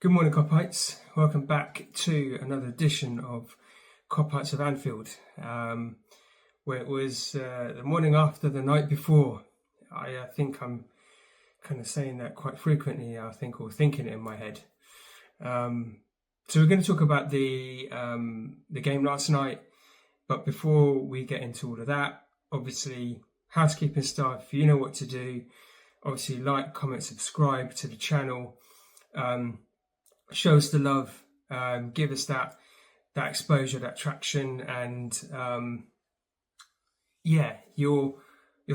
Good morning, Copites. Welcome back to another edition of Copites of Anfield, where it was the morning after the night before. I think I'm kind of saying that quite frequently, or thinking it in my head. So we're going to talk about the game last night, but before we get into all of that, obviously, housekeeping stuff, you know what to do. Obviously, like, comment, subscribe to the channel. Show us the love, give us that exposure, that traction, and your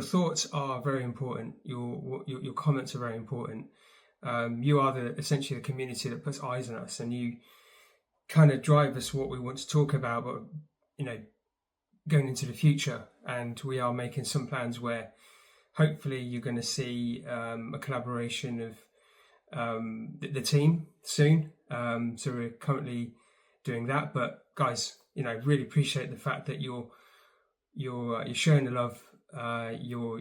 thoughts are very important. Your comments are very important. You are essentially the community that puts eyes on us, and you kind of drive us what we want to talk about. But going into the future, and we are making some plans where hopefully you're going to see a collaboration of the team soon. So we're currently doing that, but guys, really appreciate the fact that you're showing the love. You're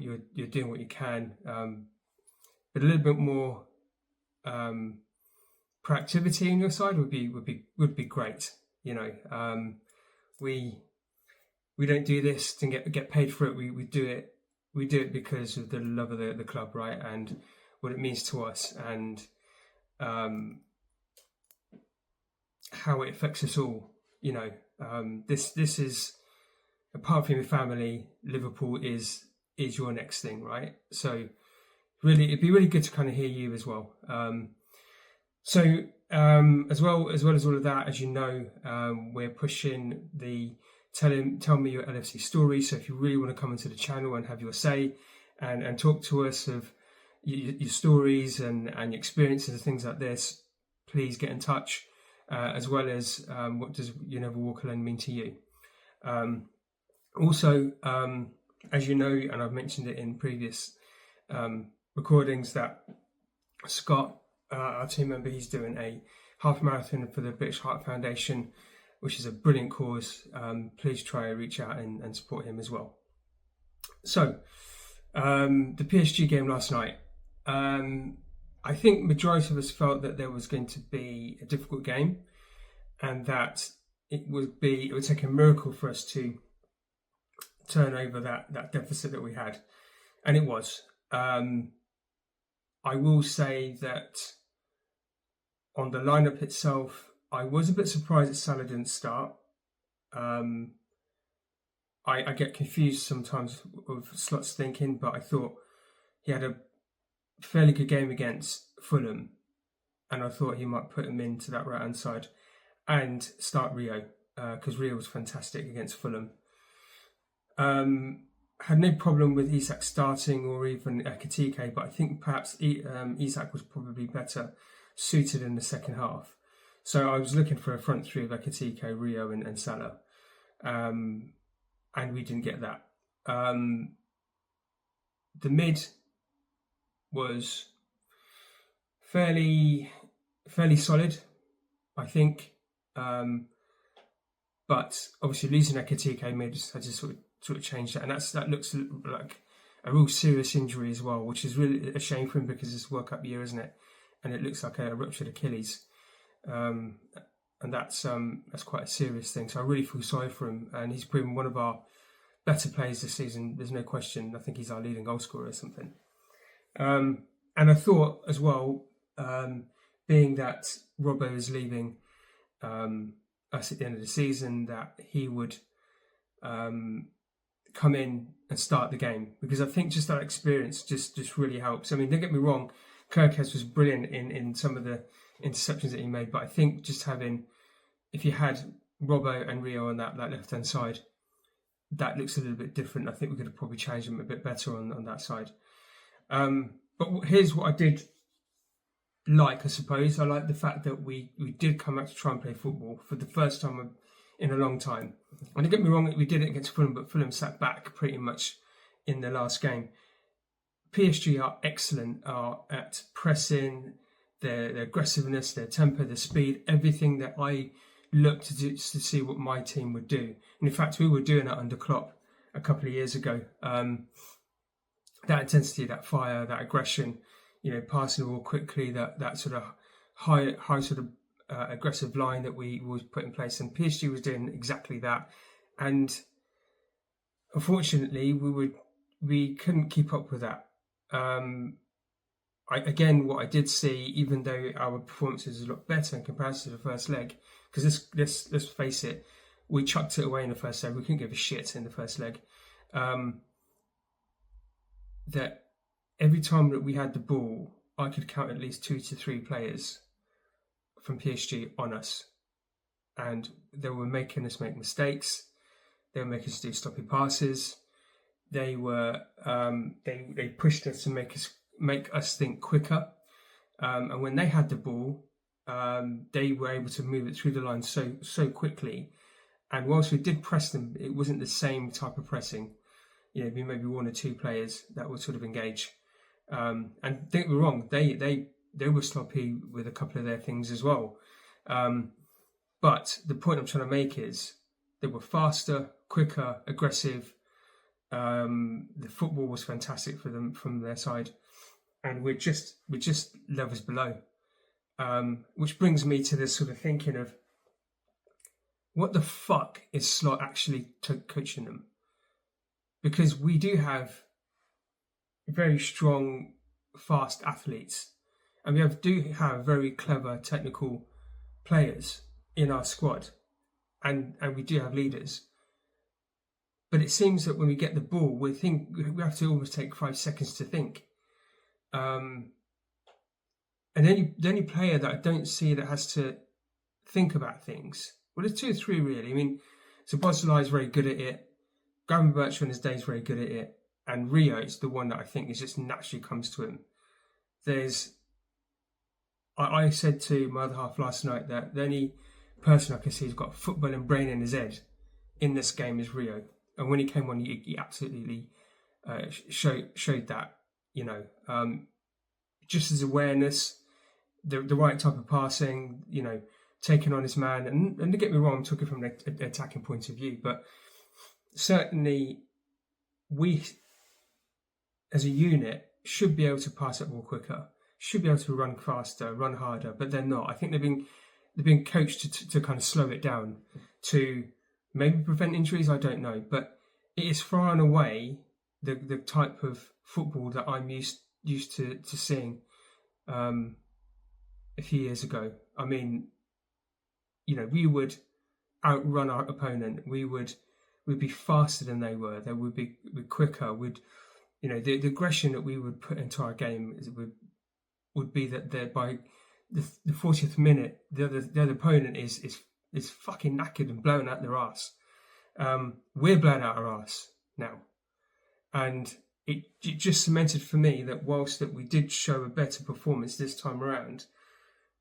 doing what you can, but a little bit more proactivity on your side would be great. We don't do this to get paid for it. We do it because of the love of the club, right? And what it means to us, and how it affects us all. This is, apart from your family, Liverpool is your next thing, right? So really, it'd be really good to kind of hear you as well. As well as all of that, as you know, we're pushing the tell me your LFC story. So if you really want to come into the channel and have your say and talk to us of your stories and your experiences and things like this, please get in touch, as well as what does You Never Walk Alone mean to you. Also, as you know, and I've mentioned it in previous recordings, that Scott, our team member, he's doing a half marathon for the British Heart Foundation, which is a brilliant cause. Please try to reach out and support him as well. So the PSG game last night, I think majority of us felt that there was going to be a difficult game, and that it would take a miracle for us to turn over that deficit that we had, and it was. I will say that on the lineup itself, I was a bit surprised that Salah didn't start. I get confused sometimes with slots thinking, but I thought he had a fairly good game against Fulham, and I thought he might put him into that right hand side and start Rio, because Rio was fantastic against Fulham. Had no problem with Isak starting, or even Ekitike, but I think perhaps Isak was probably better suited in the second half. So I was looking for a front three of Ekitike, Rio and Salah, and we didn't get that. The mid was fairly solid, I think, but obviously losing Ekitike had to sort of change that, and that looks like a real serious injury as well, which is really a shame for him because it's World Cup year, isn't it? And it looks like a ruptured Achilles, and that's quite a serious thing. So I really feel sorry for him, and he's proven one of our better players this season. There's no question. I think he's our leading goal scorer or something. And I thought as well, being that Robbo is leaving us at the end of the season, that he would come in and start the game, because I think just that experience just really helps. I mean, don't get me wrong, Kirkes was brilliant in some of the interceptions that he made, but I think just if you had Robbo and Rio on that left hand side, that looks a little bit different. I think we could have probably changed him a bit better on that side. But here's what I did like, I suppose. I like the fact that we did come out to try and play football for the first time in a long time. And don't get me wrong, we did it against Fulham, but Fulham sat back pretty much in the last game. PSG are excellent at pressing, their aggressiveness, their tempo, their speed, everything that I looked to see what my team would do. And in fact, we were doing that under Klopp a couple of years ago. That intensity, that fire, that aggression, passing the ball quickly, that sort of high sort of aggressive line that we was put in place, and PSG was doing exactly that. And unfortunately, we couldn't keep up with that. What I did see, even though our performance is a lot better in comparison to the first leg, because let's face it, we chucked it away in the first leg. We couldn't give a shit in the first leg. That every time that we had the ball, I could count at least 2 to 3 players from PSG on us, and they were making us make mistakes. They were making us do sloppy passes. They were they pushed us to make us think quicker. And when they had the ball, they were able to move it through the line so quickly. And whilst we did press them, it wasn't the same type of pressing. You know, maybe 1 or 2 players that would sort of engage. And don't get me wrong, they were sloppy with a couple of their things as well. But the point I'm trying to make is they were faster, quicker, aggressive. The football was fantastic for them from their side, and we're just levels below. Which brings me to this sort of thinking of, what the fuck is Slot actually coaching them? Because we do have very strong, fast athletes, and we do have very clever technical players in our squad, and we do have leaders. But it seems that when we get the ball, we have to almost take 5 seconds to think. And the only player that I don't see that has to think about things, well, there's 2 or 3 really. I mean, Szoboszlai is very good at it. Gavin Birchall in his day is very good at it. And Rio is the one that I think is just naturally comes to him. I said to my other half last night that the only person I can see who's got football and brain in his head in this game is Rio. And when he came on, he absolutely showed that, you know, just his awareness, the right type of passing, you know, taking on his man. And don't get me wrong, I'm talking from an attacking point of view, but certainly we, as a unit, should be able to pass it more quicker, should be able to run faster, run harder, but they're not. I think they've been coached to kind of slow it down, to maybe prevent injuries, I don't know. But it is far and away the type of football that I'm used to seeing a few years ago. I mean, you know, we would outrun our opponent. We'd be faster than they were. They would be quicker. You know, the aggression that we would put into our game would be that by the 40th minute, the other opponent is fucking knackered and blown out their arse. We're blown out our arse now, and it just cemented for me that whilst that we did show a better performance this time around,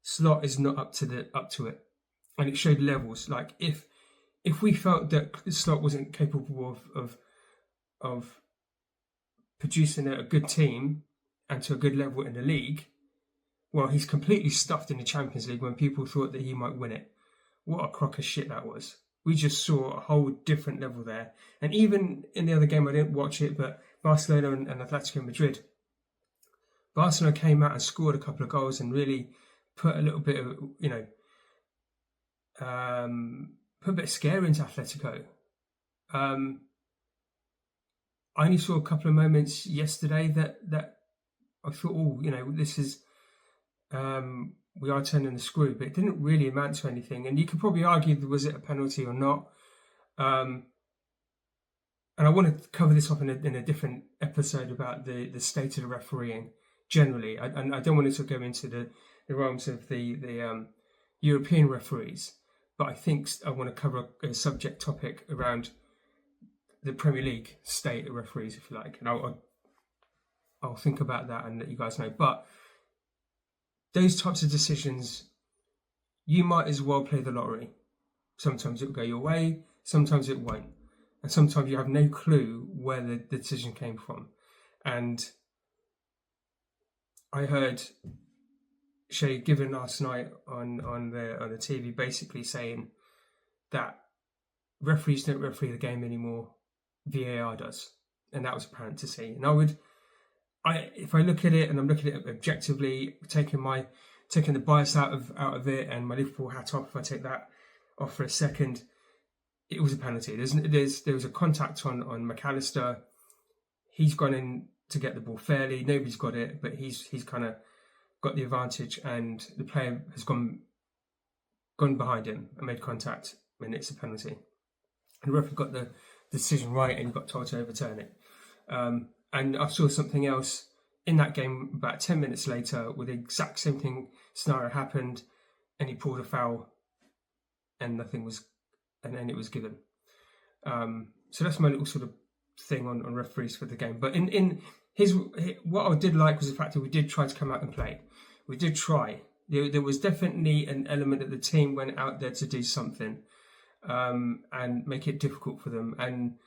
Slot is not up to it, and it showed levels. Like if we felt that Slot wasn't capable of producing a good team and to a good level in the league, well, he's completely stuffed in the Champions League when people thought that he might win it. What a crock of shit that was. We just saw a whole different level there. And even in the other game, I didn't watch it, but Barcelona and Atletico Madrid, Barcelona came out and scored a couple of goals and really put a little bit of, you know, put a bit of scare into Atletico. I only saw a couple of moments yesterday that I thought, oh, you know, this is, we are turning the screw, but it didn't really amount to anything. And you could probably argue, was it a penalty or not? And I want to cover this up in a different episode about the state of the refereeing generally. And I don't want to go into the realms of the European referees, but I think I want to cover a subject topic around the Premier League state of referees, if you like. And I'll think about that and let you guys know. But those types of decisions, you might as well play the lottery. Sometimes it will go your way, sometimes it won't. And sometimes you have no clue where the decision came from. And I heard Shay Given last night on the TV basically saying that referees don't referee the game anymore, VAR does. And that was apparent to see. And if I look at it and I'm looking at it objectively, taking my taking the bias out of it, and my Liverpool hat off if I take that off for a second, it was a penalty. There was a contact on McAllister. He's gone in to get the ball fairly. Nobody's got it, but he's kind of got the advantage, and the player has gone behind him and made contact, and it's a penalty. And the referee got the decision right, and he got told to overturn it. And I saw something else in that game about 10 minutes later where the exact same scenario happened, and he pulled a foul, and then it was given. So that's my little sort of thing on referees for the game. But in what I did like was the fact that we did try to come out and play. We did try. There was definitely an element that the team went out there to do something and make it difficult for them. And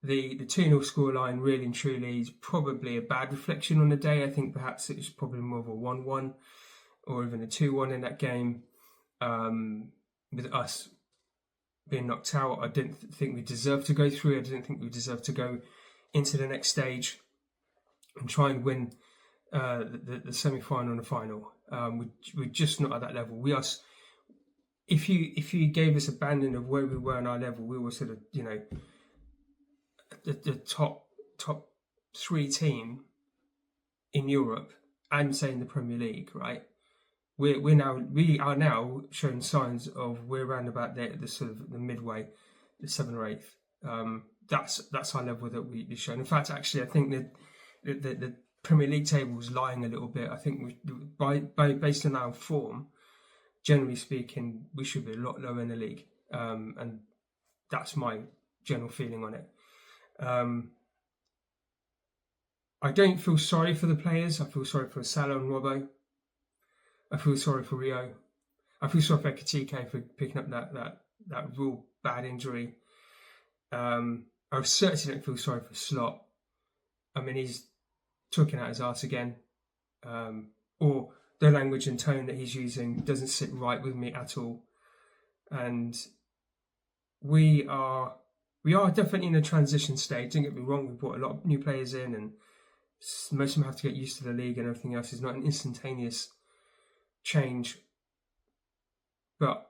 the 2-0 scoreline really and truly is probably a bad reflection on the day. I think perhaps it was probably more of a 1-1 or even a 2-1 in that game. With us being knocked out, I didn't think we deserved to go through. I didn't think we deserved to go into the next stage and try and win the semi-final and the final. We're just not at that level. We are. If you gave us a banding of where we were on our level, we were sort of, the top 3 team in Europe and say in the Premier League, right? We are now showing signs of we're around about the sort of the midway, the 7th or 8th. That's our level that we've shown. In fact, actually, I think the Premier League table is lying a little bit. I think based on our form, generally speaking, we should be a lot lower in the league, and that's my general feeling on it. I don't feel sorry for the players. I feel sorry for Salah and Robbo. I feel sorry for Rio. I feel sorry for Ekitike for picking up that real bad injury. I certainly don't feel sorry for Slot. I mean, he's talking out his arse again. Or the language and tone that he's using doesn't sit right with me at all. And we are definitely in a transition stage. Don't get me wrong, we brought a lot of new players in, and most of them have to get used to the league and everything else. It's not an instantaneous change. But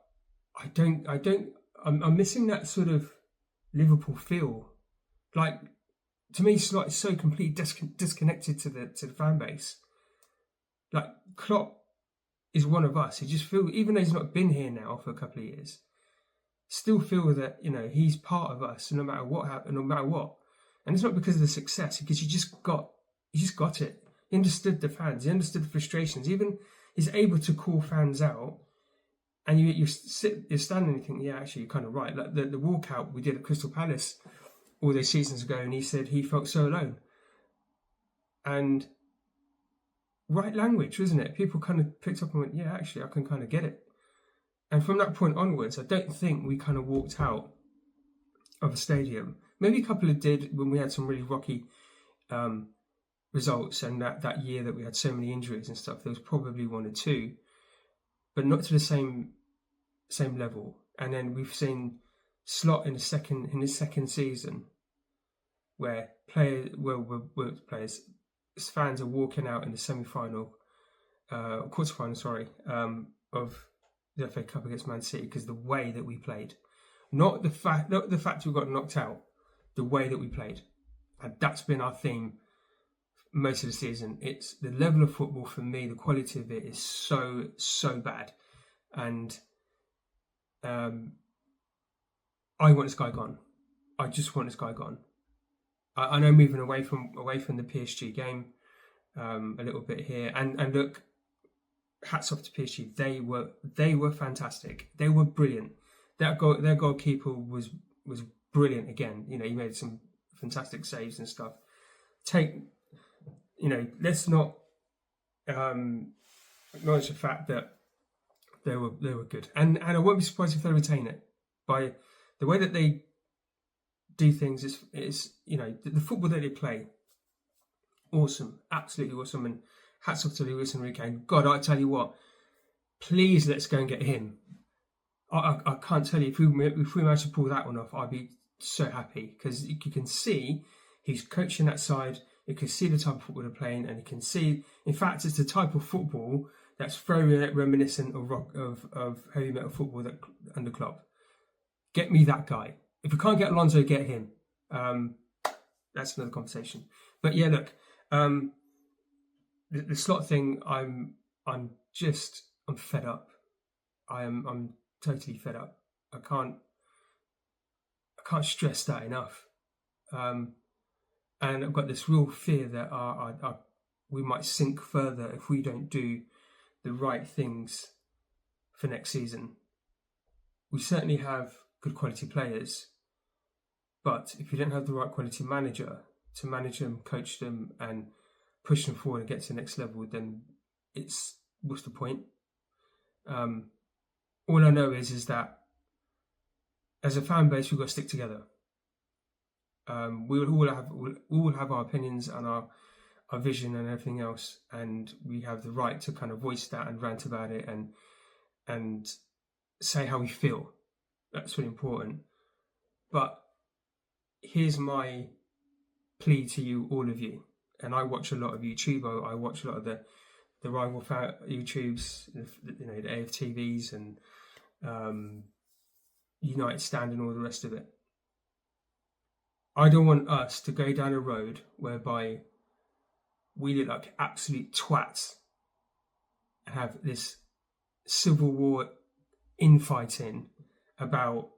I'm missing that sort of Liverpool feel. Like, to me, it's like so completely disconnected to the fan base. Like, Klopp is one of us. He just feel, even though he's not been here now for a couple of years, still feel that, he's part of us, no matter what happened, no matter what. And it's not because of the success, because he just got it. He understood the fans. He understood the frustrations. Even he's able to call fans out. And you're standing and you think, yeah, actually, you're kind of right. Like the walkout we did at Crystal Palace all those seasons ago, and he said he felt so alone. And right language, wasn't it? People kind of picked up and went, yeah, actually, I can kind of get it. And from that point onwards, I don't think we kind of walked out of a stadium. Maybe a couple of did when we had some really rocky results, and that year that we had so many injuries and stuff, there was probably 1 or 2. But not to the same level. And then we've seen Slot in his second season, where fans are walking out in the quarterfinal, of the FA Cup against Man City, because the way that we played, not the fact we got knocked out, the way that we played, and that's been our theme most of the season. It's the level of football for me, the quality of it is so bad, and I want this guy gone. I just want this guy gone. I know moving away from the PSG game a little bit here, and look, hats off to PSG. They were fantastic. They were brilliant. Their goalkeeper was brilliant again. He made some fantastic saves and stuff. Let's not acknowledge the fact that they were good, and I won't be surprised if they retain it by the way that they do things. Is the football that they play, awesome, absolutely awesome, and hats off to Luis Enrique. And God, I tell you what, please let's go and get him. I can't tell you if we manage to pull that one off, I'd be so happy, because you can see he's coaching that side. You can see the type of football they're playing, and you can see, in fact, it's the type of football that's very reminiscent of heavy metal football that under Klopp. Get me that guy. If we can't get Alonso, get him. That's another conversation. But yeah, look, the slot thing, I'm fed up. I'm totally fed up. I can't stress that enough. And I've got this real fear that we might sink further if we don't do the right things for next season. We certainly have good quality players, but if you don't have the right quality manager to manage them, coach them, and push them forward and get to the next level, then what's the point? All I know is that as a fan base, we've got to stick together. We will all have our opinions and our vision and everything else, and we have the right to kind of voice that and rant about it and say how we feel. That's really important. But here's my plea to you, all of you. And I watch a lot of YouTube. I watch a lot of the rival YouTubes, the AFTVs and United Stand and all the rest of it. I don't want us to go down a road whereby we look like absolute twats and have this civil war infighting about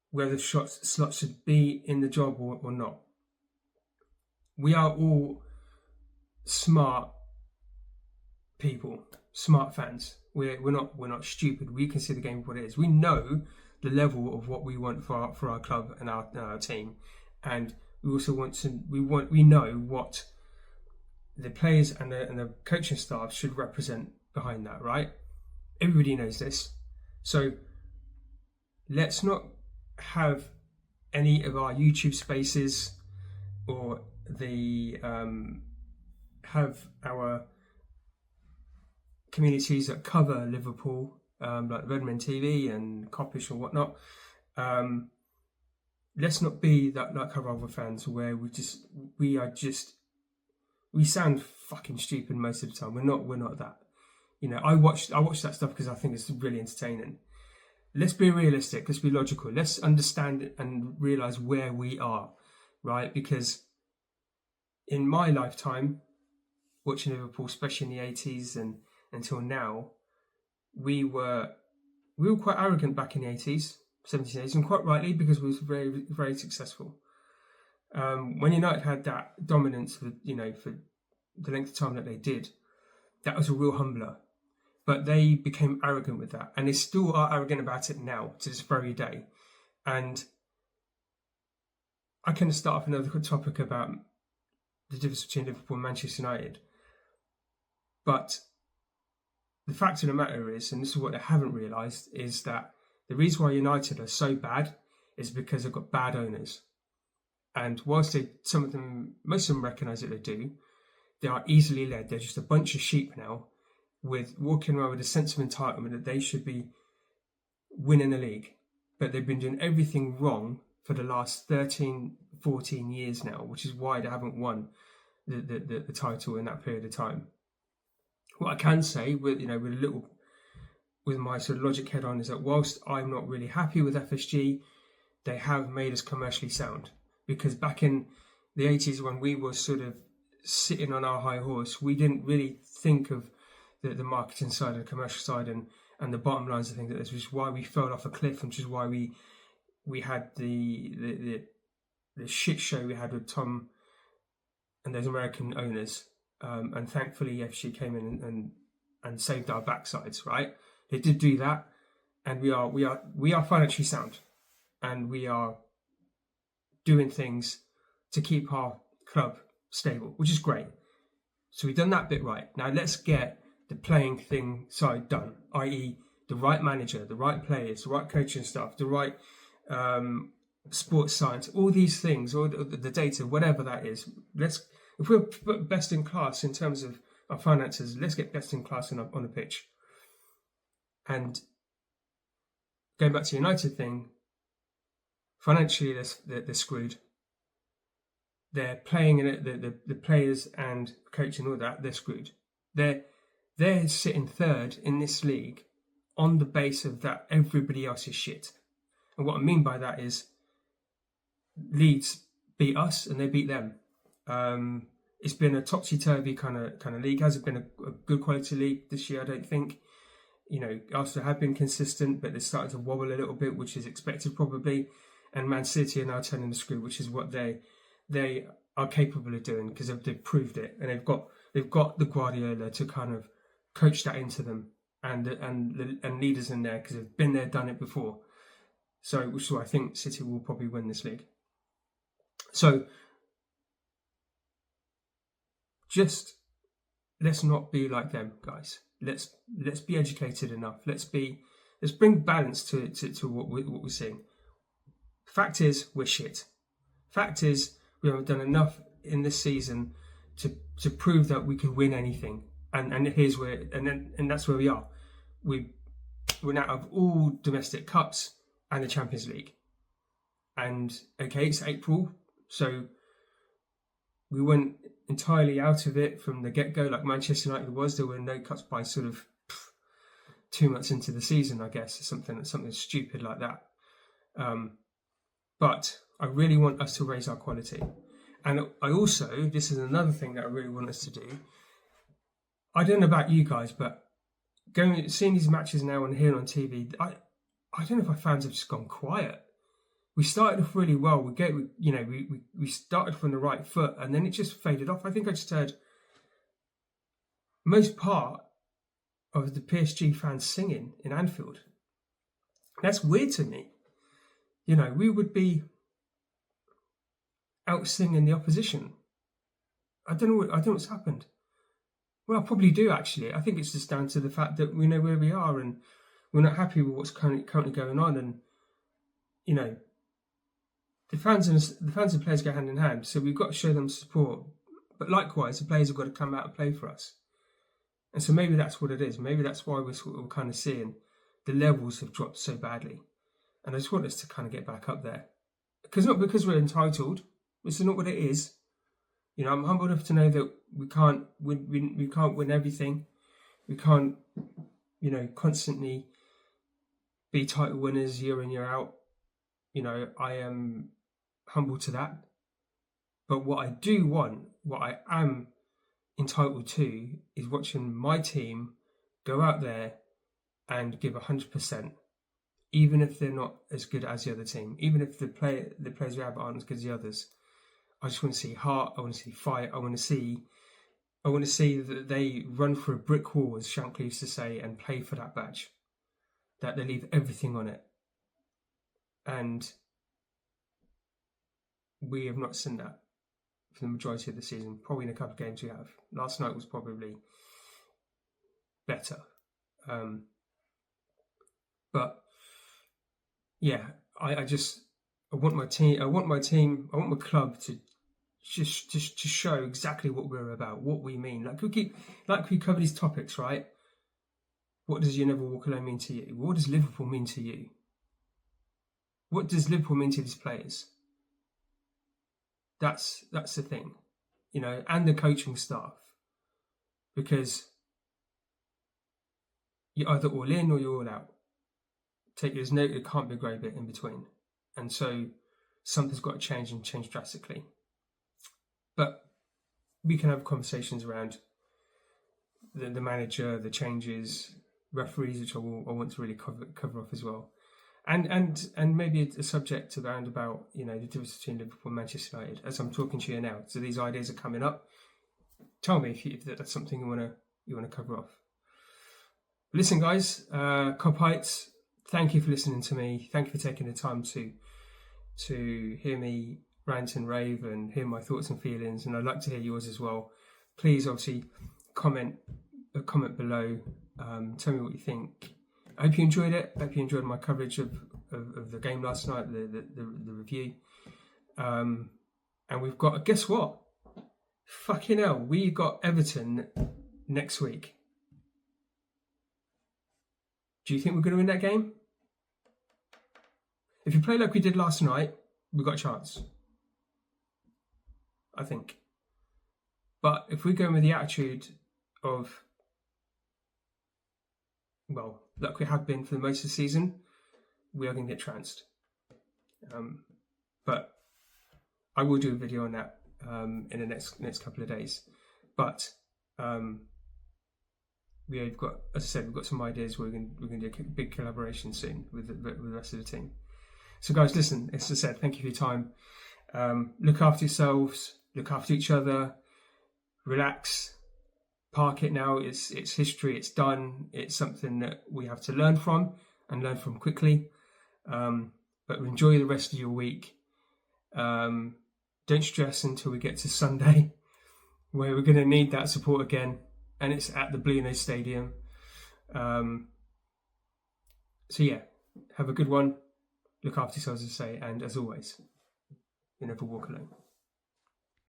whether slots should be in the job or not. We are all smart people, smart fans. We're not stupid. We can see the game for what it is. We know the level of what we want for our club and our team, and we also we know what the players and the coaching staff should represent behind that. Right? Everybody knows this. So let's not have any of our YouTube spaces or have our communities that cover Liverpool, like Redmen TV and Coppish or whatnot. Let's not be that like our other fans where we sound fucking stupid most of the time. We're not that. I watch that stuff because I think it's really entertaining. Let's be realistic. Let's be logical. Let's understand and realize where we are, right? Because in my lifetime, watching Liverpool, especially in the 80s and until now, we were quite arrogant back in the 80s, 70s, 80s, and quite rightly because we was very, very successful. When United had that dominance for the length of time that they did, that was a real humbler. But they became arrogant with that, and they still are arrogant about it now to this very day. And I can start off another topic about the difference between Liverpool and Manchester United. But the fact of the matter is, and this is what they haven't realised, is that the reason why United are so bad is because they've got bad owners. And whilst most of them recognise that they do, they are easily led. They're just a bunch of sheep now, walking around with a sense of entitlement that they should be winning the league. But they've been doing everything wrong for the last 13, 14 years now, which is why they haven't won the title in that period of time. What I can say with my sort of logic head on is that whilst I'm not really happy with FSG, they have made us commercially sound. Because back in the 80s when we were sort of sitting on our high horse, we didn't really think of the marketing side and the commercial side and the bottom lines of things. That this was why we fell off a cliff, which is why we had the shit show we had with Tom and those American owners. And thankfully FSG came in and saved our backsides, right? They did do that, and we are financially sound, and we are doing things to keep our club stable, which is great. So we've done that bit right. Now let's get the playing thing side done, i.e. the right manager, the right players, the right coaching staff, the right sports science, all these things, or the data, whatever that is. If we're best in class in terms of our finances, let's get best in class on a pitch. And going back to the United thing, financially they're screwed. They're playing in it. The players and coaching, all that, they're screwed. they're sitting third in this league on the base of that everybody else is shit. And what I mean by that is Leeds beat us and they beat them. It's been a topsy-turvy kind of league. Hasn't been a good quality league this year, I don't think. Arsenal have been consistent, but they're starting to wobble a little bit, which is expected probably. And Man City are now turning the screw, which is what they are capable of doing because they've proved it, and they've got the Guardiola to kind of coach that into them, and leaders in there because they've been there, done it before. So, which is why I think City will probably win this league. So, just let's not be like them, guys. Let's be educated enough. Let's bring balance to what we're seeing. Fact is, we're shit. Fact is, we haven't done enough in this season to prove that we could win anything. And here's where, and that's where we are. We're out of all domestic cups and the Champions League. And okay, it's April, so we weren't entirely out of it from the get-go like Manchester United was. There were no cuts by sort of 2 months into the season, I guess, something stupid like that. But I really want us to raise our quality. And I also, this is another thing that I really want us to do. I don't know about you guys, but seeing these matches now and hearing on TV, I don't know if our fans have just gone quiet. We started off really well. We started from the right foot, and then it just faded off. I think I just heard most part of the PSG fans singing in Anfield. That's weird to me. We would be out singing the opposition. I don't know what's happened. Well, I probably do actually. I think it's just down to the fact that we know where we are and we're not happy with what's currently going on. And the fans and players go hand in hand, so we've got to show them support. But likewise, the players have got to come out and play for us. And so maybe that's what it is. Maybe that's why we're kind of seeing the levels have dropped so badly. And I just want us to kind of get back up there. Not because we're entitled. This is not what it is. I'm humble enough to know that we can't win everything. We can't, constantly be title winners year in, year out. I am humble to that. But what I do want, what I am entitled to, is watching my team go out there and give 100%. Even if they're not as good as the other team, even if the players we have aren't as good as the others. I just want to see heart, I want to see fight, I want to see that they run through a brick wall, as Shankly used to say, and play for that badge. That they leave everything on it. And we have not seen that for the majority of the season. Probably in a couple of games we have. Last night was probably better. But yeah, I want my club to just to show exactly what we're about, what we mean. Like we cover these topics, right? What does "You Never Walk Alone" mean to you? What does Liverpool mean to you? What does Liverpool mean to these players? That's the thing, and the coaching staff, because you're either all in or you're all out. It can't be a grey bit in between. And so something's got to change and change drastically. But we can have conversations around the manager, the changes, referees, which I want to really cover off as well. And maybe a subject around about, the difference between Liverpool and Manchester United, as I'm talking to you now. So these ideas are coming up. Tell me if that's something you want to cover off. Listen, guys, Cop Heights, thank you for listening to me. Thank you for taking the time to hear me rant and rave and hear my thoughts and feelings. And I'd like to hear yours as well. Please, obviously, comment below. Tell me what you think. I hope you enjoyed it. I hope you enjoyed my coverage of the game last night, the review. And we've got, guess what? Fucking hell, we've got Everton next week. Do you think we're going to win that game? If you play like we did last night, we've got a chance. I think. But if we're going with the attitude of like we have been for the most of the season, we are going to get trounced. But I will do a video on that in the next couple of days. But we've got, as I said, we've got some ideas. We're going to do a big collaboration soon with the rest of the team. So guys, listen, as I said, thank you for your time. Look after yourselves, look after each other, relax, park it now. It's history, it's done. It's something that we have to learn from and learn from quickly. But enjoy the rest of your week. Don't stress until we get to Sunday, where we're going to need that support again. And it's at the Blue Nose Stadium. So yeah, have a good one. Look after yourselves, as I say, and as always, you never walk alone.